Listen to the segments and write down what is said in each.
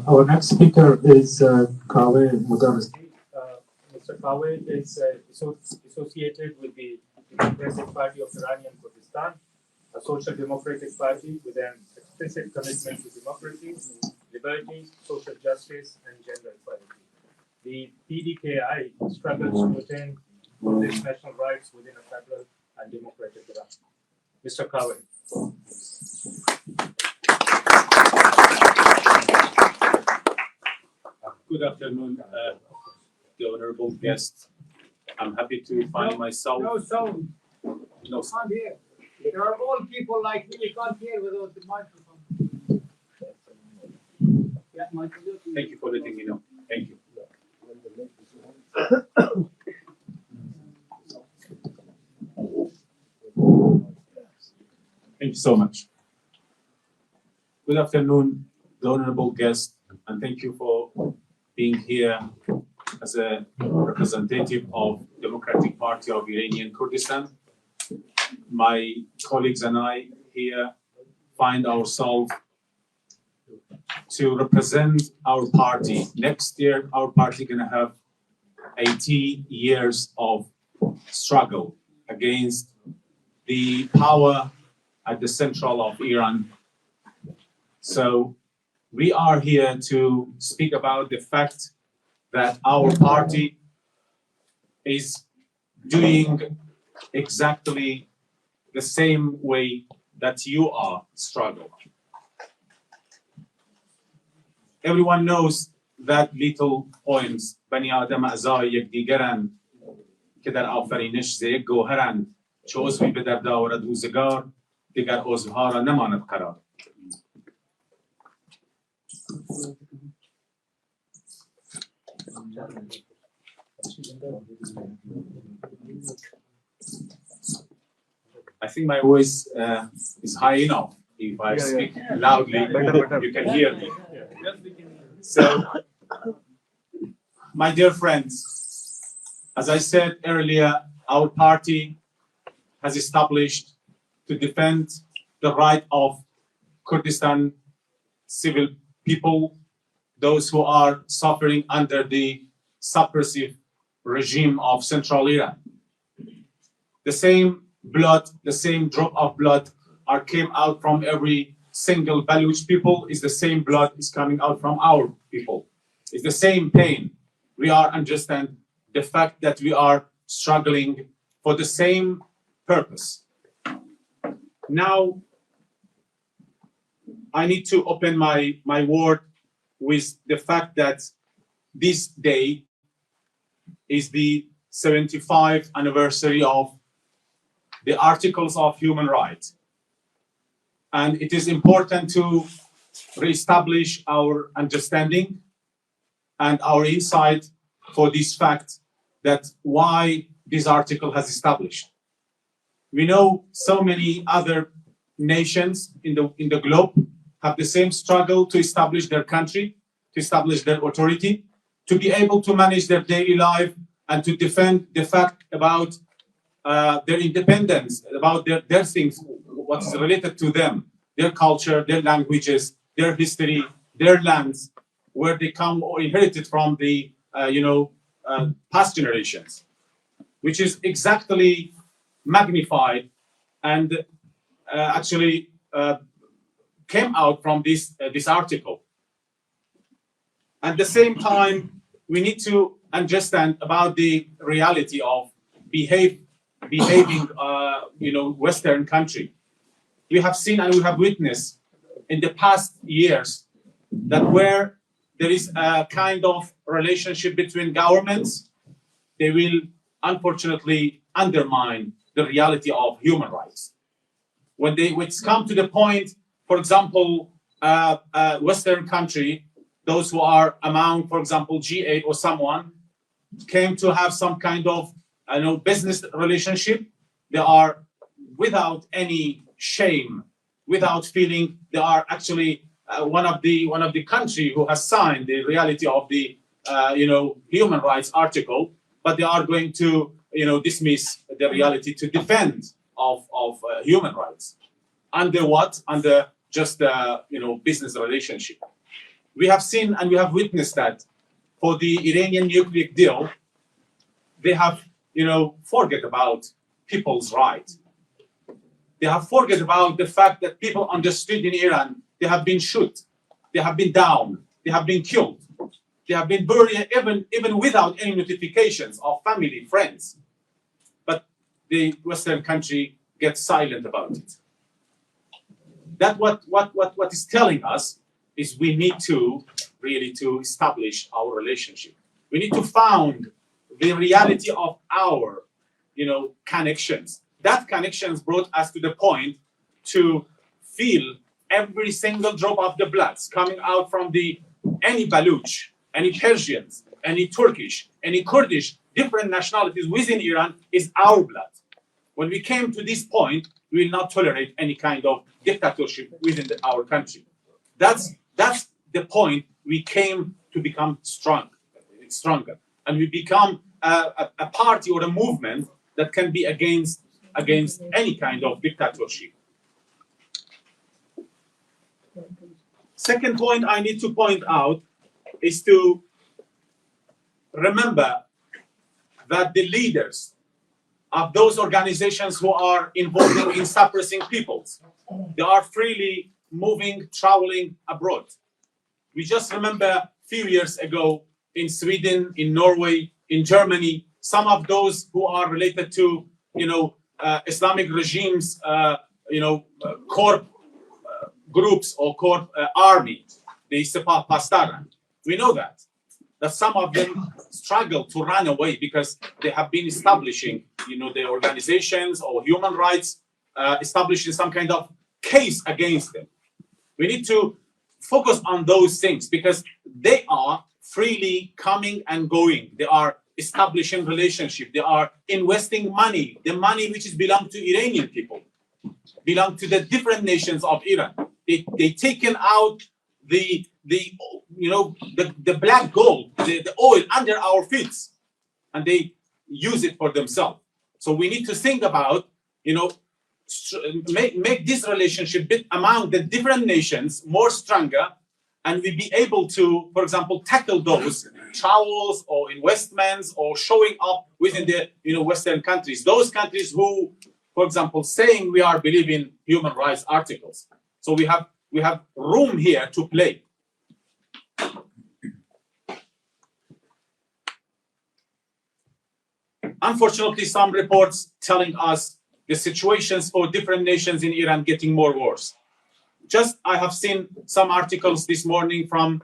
Our next speaker is Kaveh Modaresi. Mr. Kaveh is associated with the Democratic Party of Iranian Kurdistan, a social democratic party with an explicit commitment to democracy, liberty, social justice, and gender equality. The PDKI struggles to attain Kurdish national rights within a federal and democratic Iran. Mr. Kaveh. Good afternoon, the honorable guests. I'm happy to find myself. No sound. No sound. Can't hear. There are old people like me. You can't hear without the microphone. Yeah, microphone. Thank you for letting me know. Thank you. Thank you so much. Good afternoon, the honorable guest, and thank you for being here as a representative of Democratic Party of Iranian Kurdistan. My colleagues and I here find ourselves to represent our party. Next year, our party gonna have 80 years of struggle against the power at the central of Iran. So we are here to speak about the fact that our party is doing exactly the same way that you are struggling. Everyone knows that little poems بنی آدم اعضای یکدیگرند که در آفرینش ز یک گوهرند چه عضوی به درد آورد روزگار دیگر عضوها را نماند قرار. I think my voice is high enough. If I speak loudly, better. You can hear me. So, my dear friends, as I said earlier, our party has established to defend the right of Kurdistan civil people, those who are suffering under the suppressive regime of central Iran. The same blood, the same drop of blood came out from every single Baloch people, is the same blood is coming out from our people. It's the same pain. We are understand the fact that we are struggling for the same purpose. Now, I need to open my word with the fact that this day is the 75th anniversary of the Articles of Human Rights. And it is important to reestablish our understanding and our insight for this fact that why this article has established. We know so many other nations in the globe have the same struggle to establish their country, to establish their authority, to be able to manage their daily life and to defend the fact about their independence, about their things, what is related to them, their culture, their languages, their history, their lands, where they come or inherited from the past generations, which is exactly magnified and actually came out from this article. At the same time, we need to understand about the reality of behaving Western country. We have seen and we have witnessed in the past years that where there is a kind of relationship between governments, they will unfortunately undermine the reality of human rights. When it's come to the point, for example, Western country, those who are among, for example, G8 or someone, came to have some kind of business relationship, they are without any shame, without feeling they are actually one of the country who has signed the reality of the human rights article, but they are going to dismiss the reality to defend of human rights. Under what? Under just business relationship. We have seen and we have witnessed that for the Iranian nuclear deal, they have, forget about people's rights. They have forget about the fact that people on the street in Iran, they have been shot, they have been down, they have been killed, they have been buried even without any notifications of family, friends. But the Western country gets silent about it. That what is telling us is we need to really to establish our relationship. We need to found the reality of our, connections. That connections brought us to the point to feel every single drop of the blood coming out from any Baloch, any Persians, any Turkish, any Kurdish, different nationalities within Iran is our blood. When we came to this point, we will not tolerate any kind of dictatorship within our country. That's the point we came to become stronger, and we become a party or a movement that can be against any kind of dictatorship. Second point I need to point out is to remember that the leaders of those organizations who are involved in suppressing peoples, they are freely moving, traveling abroad. We just remember a few years ago in Sweden, in Norway, in Germany, some of those who are related to, Islamic regimes, corp groups or corp army, the Sepah Pastaran. We know that some of them struggle to run away because they have been establishing, their organizations or human rights, establishing some kind of case against them. We need to focus on those things because they are freely coming and going. They are establishing relationship. They are investing money, the money which is belong to Iranian people, belong to the different nations of Iran. They taken out the black gold, the oil under our feet, and they use it for themselves. So we need to think about, make this relationship among the different nations more stronger, and we be able to, for example, tackle those travels or investments or showing up within the Western countries, those countries who, for example, saying we are believing human rights articles. So we have room here to play. Unfortunately, some reports telling us the situations for different nations in Iran getting more worse. Just I have seen some articles this morning from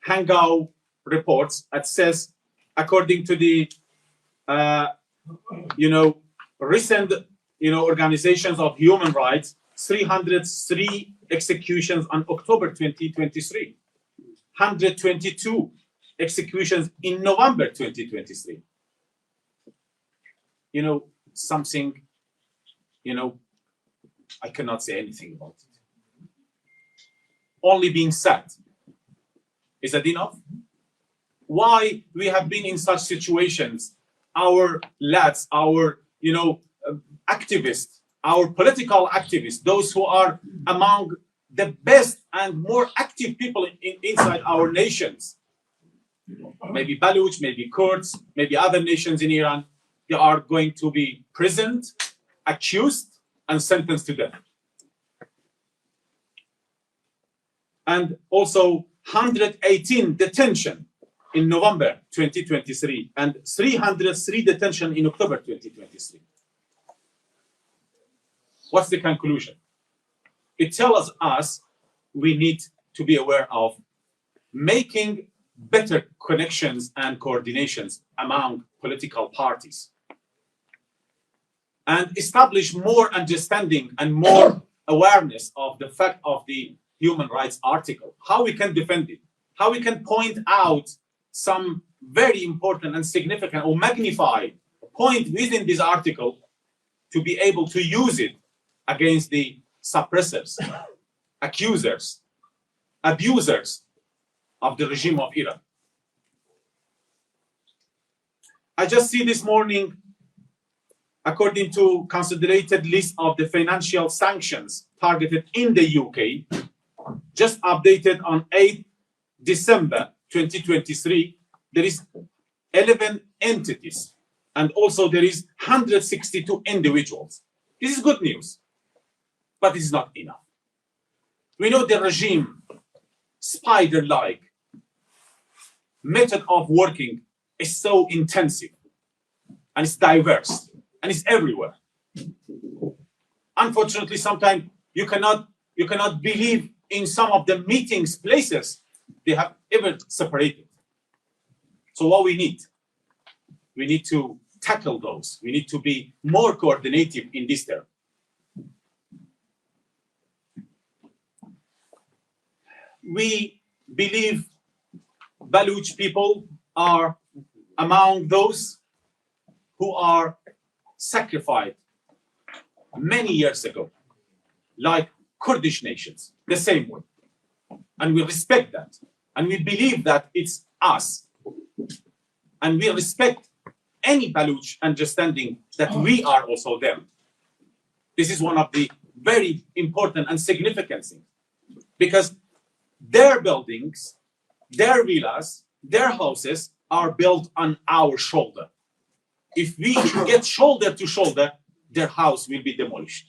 Hangao reports that says, according to the recent organizations of human rights, 303 executions on October 2023, 122 executions in November 2023. Something, I cannot say anything about it. Only being said. Is that enough? Why we have been in such situations? Our lads, our activists, our political activists, those who are among the best and more active people inside our nations, maybe Baloch, maybe Kurds, maybe other nations in Iran, they are going to be imprisoned, accused, and sentenced to death. And also 118 detention in November 2023 and 303 detention in October 2023. What's the conclusion? It tells us we need to be aware of making better connections and coordinations among political parties and establish more understanding and more awareness of the fact of the human rights article, how we can defend it, how we can point out some very important and significant or magnified point within this article to be able to use it against the suppressors, accusers, abusers of the regime of Iran. I just see this morning, according to consolidated list of the financial sanctions targeted in the UK, just updated on 8 December 2023, there is 11 entities, and also there is 162 individuals. This is good news, but it's not enough. We know the regime spider-like method of working is so intensive, and it's diverse, and it's everywhere. Unfortunately, sometimes you cannot believe in some of the meetings places they have ever separated. So what we need to tackle those. We need to be more coordinated in this term. We believe Baloch people are among those who are sacrificed many years ago, like Kurdish nations, the same way. And we respect that. And we believe that it's us. And we respect any Baloch understanding that we are also them. This is one of the very important and significant things. Because their buildings, their villas, their houses are built on our shoulder. If we get shoulder to shoulder, their house will be demolished.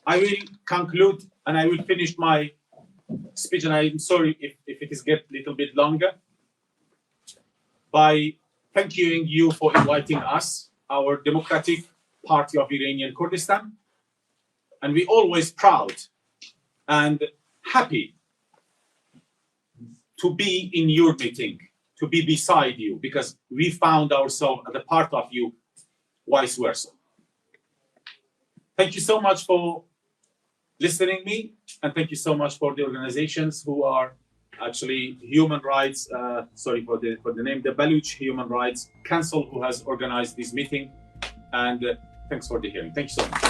I will conclude and I will finish my speech, and I'm sorry if it is get a little bit longer, by thanking you for inviting us, our Democratic Party of Iranian Kurdistan. And we always proud and happy to be in your meeting, to be beside you, because we found ourselves at a part of you, vice versa. Thank you so much for listening me, and thank you so much for the organizations who are actually human rights, sorry for the name, the Baloch Human Rights Council, who has organized this meeting. And thanks for the hearing. Thank you so much.